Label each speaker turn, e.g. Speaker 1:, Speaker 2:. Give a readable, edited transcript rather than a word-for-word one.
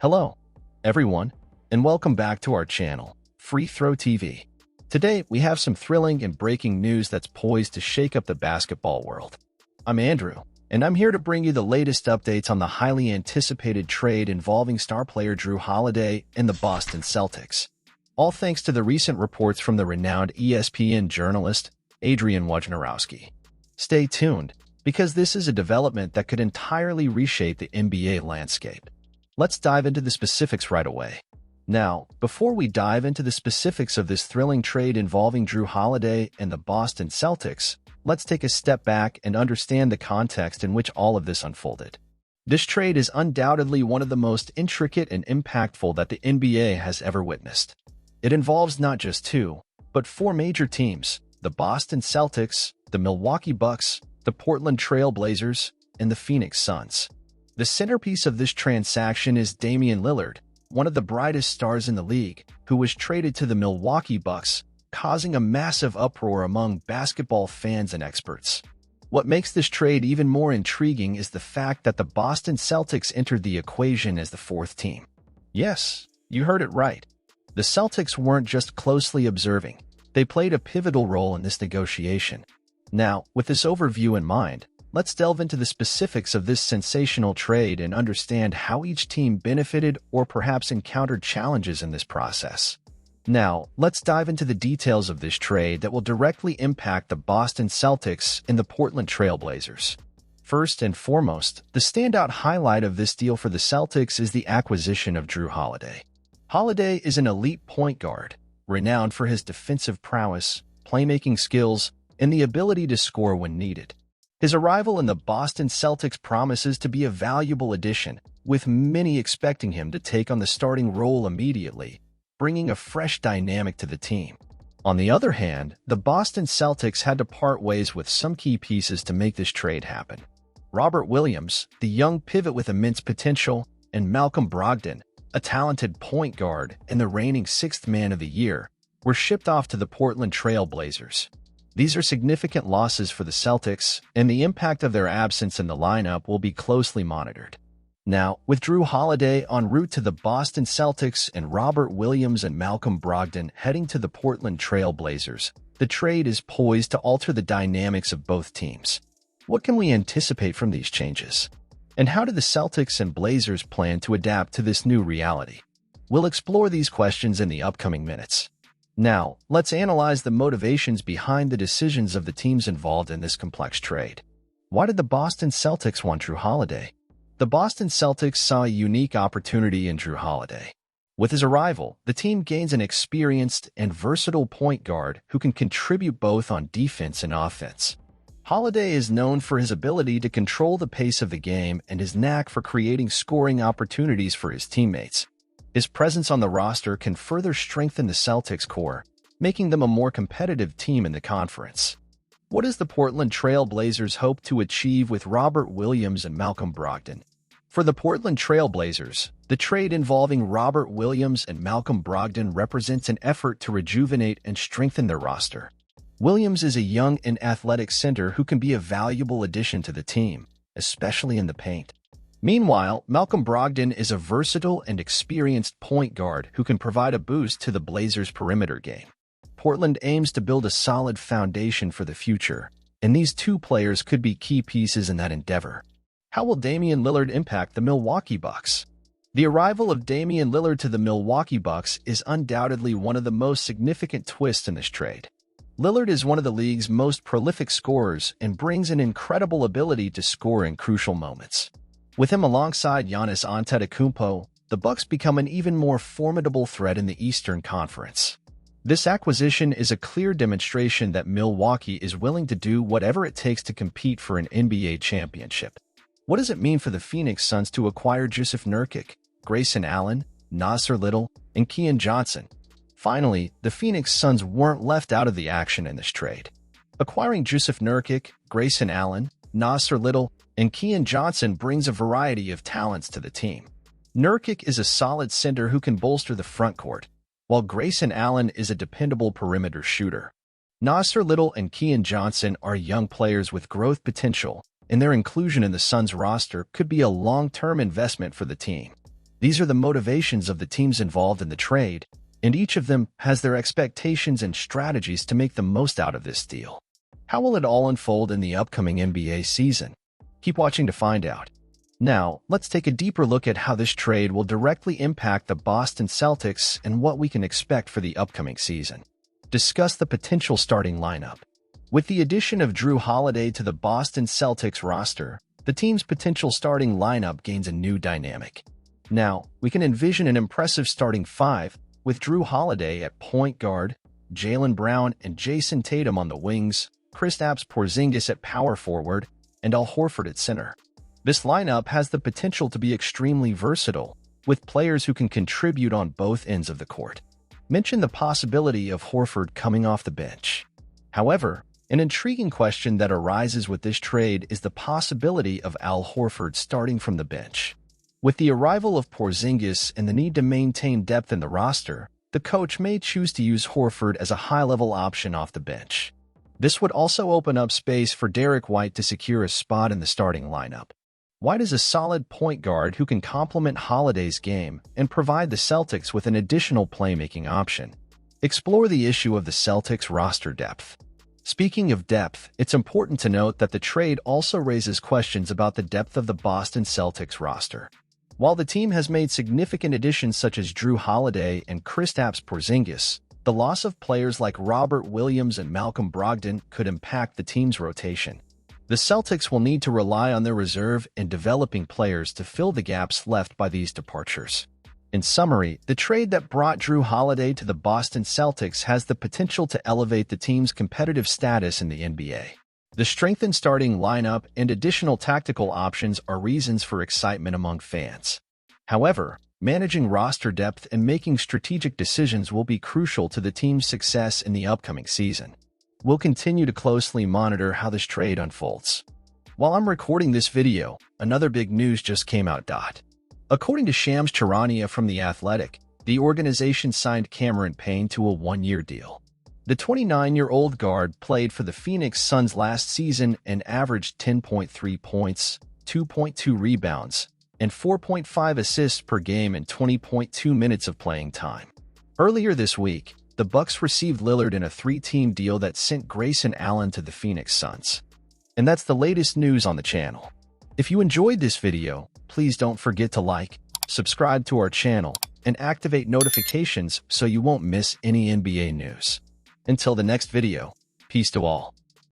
Speaker 1: Hello, everyone, and welcome back to our channel, Free Throw TV. Today, we have some thrilling and breaking news that's poised to shake up the basketball world. I'm Andrew, and I'm here to bring you the latest updates on the highly anticipated trade involving star player Jrue Holiday and the Boston Celtics. All thanks to the recent reports from the renowned ESPN journalist, Adrian Wojnarowski. Stay tuned, because this is a development that could entirely reshape the NBA landscape. Let's dive into the specifics right away. Now, before we dive into the specifics of this thrilling trade involving Jrue Holiday and the Boston Celtics, let's take a step back and understand the context in which all of this unfolded. This trade is undoubtedly one of the most intricate and impactful that the NBA has ever witnessed. It involves not just two, but four major teams: the Boston Celtics, the Milwaukee Bucks, the Portland Trail Blazers, and the Phoenix Suns. The centerpiece of this transaction is Damian Lillard, one of the brightest stars in the league, who was traded to the Milwaukee Bucks, causing a massive uproar among basketball fans and experts. What makes this trade even more intriguing is the fact that the Boston Celtics entered the equation as the fourth team. Yes, you heard it right. The Celtics weren't just closely observing. They played a pivotal role in this negotiation. Now, with this overview in mind, let's delve into the specifics of this sensational trade and understand how each team benefited or perhaps encountered challenges in this process. Now, let's dive into the details of this trade that will directly impact the Boston Celtics and the Portland Trail Blazers. First and foremost, the standout highlight of this deal for the Celtics is the acquisition of Jrue Holiday. Holiday is an elite point guard, renowned for his defensive prowess, playmaking skills, and the ability to score when needed. His arrival in the Boston Celtics promises to be a valuable addition, with many expecting him to take on the starting role immediately, bringing a fresh dynamic to the team. On the other hand, the Boston Celtics had to part ways with some key pieces to make this trade happen. Robert Williams, the young pivot with immense potential, and Malcolm Brogdon, a talented point guard and the reigning sixth man of the year, were shipped off to the Portland Trail Blazers. These are significant losses for the Celtics, and the impact of their absence in the lineup will be closely monitored. Now, with Jrue Holiday en route to the Boston Celtics and Robert Williams and Malcolm Brogdon heading to the Portland Trail Blazers, the trade is poised to alter the dynamics of both teams. What can we anticipate from these changes? And how do the Celtics and Blazers plan to adapt to this new reality? We'll explore these questions in the upcoming minutes. Now, let's analyze the motivations behind the decisions of the teams involved in this complex trade. Why did the Boston Celtics want Jrue Holiday? The Boston Celtics saw a unique opportunity in Jrue Holiday. With his arrival, the team gains an experienced and versatile point guard who can contribute both on defense and offense. Holiday is known for his ability to control the pace of the game and his knack for creating scoring opportunities for his teammates. His presence on the roster can further strengthen the Celtics core, making them a more competitive team in the conference. What does the Portland Trail Blazers hope to achieve with Robert Williams and Malcolm Brogdon? For the Portland Trail Blazers, the trade involving Robert Williams and Malcolm Brogdon represents an effort to rejuvenate and strengthen their roster. Williams is a young and athletic center who can be a valuable addition to the team, especially in the paint. Meanwhile, Malcolm Brogdon is a versatile and experienced point guard who can provide a boost to the Blazers' perimeter game. Portland aims to build a solid foundation for the future, and these two players could be key pieces in that endeavor. How will Damian Lillard impact the Milwaukee Bucks? The arrival of Damian Lillard to the Milwaukee Bucks is undoubtedly one of the most significant twists in this trade. Lillard is one of the league's most prolific scorers and brings an incredible ability to score in crucial moments. With him alongside Giannis Antetokounmpo, the Bucks become an even more formidable threat in the Eastern Conference. This acquisition is a clear demonstration that Milwaukee is willing to do whatever it takes to compete for an NBA championship. What does it mean for the Phoenix Suns to acquire Jusuf Nurkic, Grayson Allen, Nasir Little, and Keon Johnson? Finally, the Phoenix Suns weren't left out of the action in this trade. Acquiring Jusuf Nurkic, Grayson Allen, Nasir Little, and Keon Johnson brings a variety of talents to the team. Nurkic is a solid center who can bolster the front court, while Grayson Allen is a dependable perimeter shooter. Nasir Little and Keon Johnson are young players with growth potential, and their inclusion in the Suns roster could be a long-term investment for the team. These are the motivations of the teams involved in the trade, and each of them has their expectations and strategies to make the most out of this deal. How will it all unfold in the upcoming NBA season? Keep watching to find out. Now, let's take a deeper look at how this trade will directly impact the Boston Celtics and what we can expect for the upcoming season. Discuss the potential starting lineup. With the addition of Jrue Holiday to the Boston Celtics roster, the team's potential starting lineup gains a new dynamic. Now, we can envision an impressive starting five, with Jrue Holiday at point guard, Jaylen Brown and Jason Tatum on the wings, Kristaps Porzingis at power forward, and Al Horford at center. This lineup has the potential to be extremely versatile, with players who can contribute on both ends of the court. Mention the possibility of Horford coming off the bench. However, an intriguing question that arises with this trade is the possibility of Al Horford starting from the bench. With the arrival of Porzingis and the need to maintain depth in the roster, the coach may choose to use Horford as a high-level option off the bench. This would also open up space for Derek White to secure a spot in the starting lineup. White is a solid point guard who can complement Holiday's game and provide the Celtics with an additional playmaking option. Explore the issue of the Celtics' roster depth. Speaking of depth, it's important to note that the trade also raises questions about the depth of the Boston Celtics roster. While the team has made significant additions such as Jrue Holiday and Kristaps Porzingis, the loss of players like Robert Williams and Malcolm Brogdon could impact the team's rotation. The Celtics will need to rely on their reserve and developing players to fill the gaps left by these departures. In summary, the trade that brought Jrue Holiday to the Boston Celtics has the potential to elevate the team's competitive status in the NBA. The strengthened starting lineup and additional tactical options are reasons for excitement among fans. However, managing roster depth and making strategic decisions will be crucial to the team's success in the upcoming season. We'll continue to closely monitor how this trade unfolds. While I'm recording this video, another big news just came out. According to Shams Charania from The Athletic, the organization signed Cameron Payne to a one-year deal. The 29-year-old guard played for the Phoenix Suns last season and averaged 10.3 points, 2.2 rebounds, and 4.5 assists per game in 20.2 minutes of playing time. Earlier this week, the Bucks received Lillard in a three-team deal that sent Grayson Allen to the Phoenix Suns. And that's the latest news on the channel. If you enjoyed this video, please don't forget to like, subscribe to our channel, and activate notifications so you won't miss any NBA news. Until the next video, peace to all.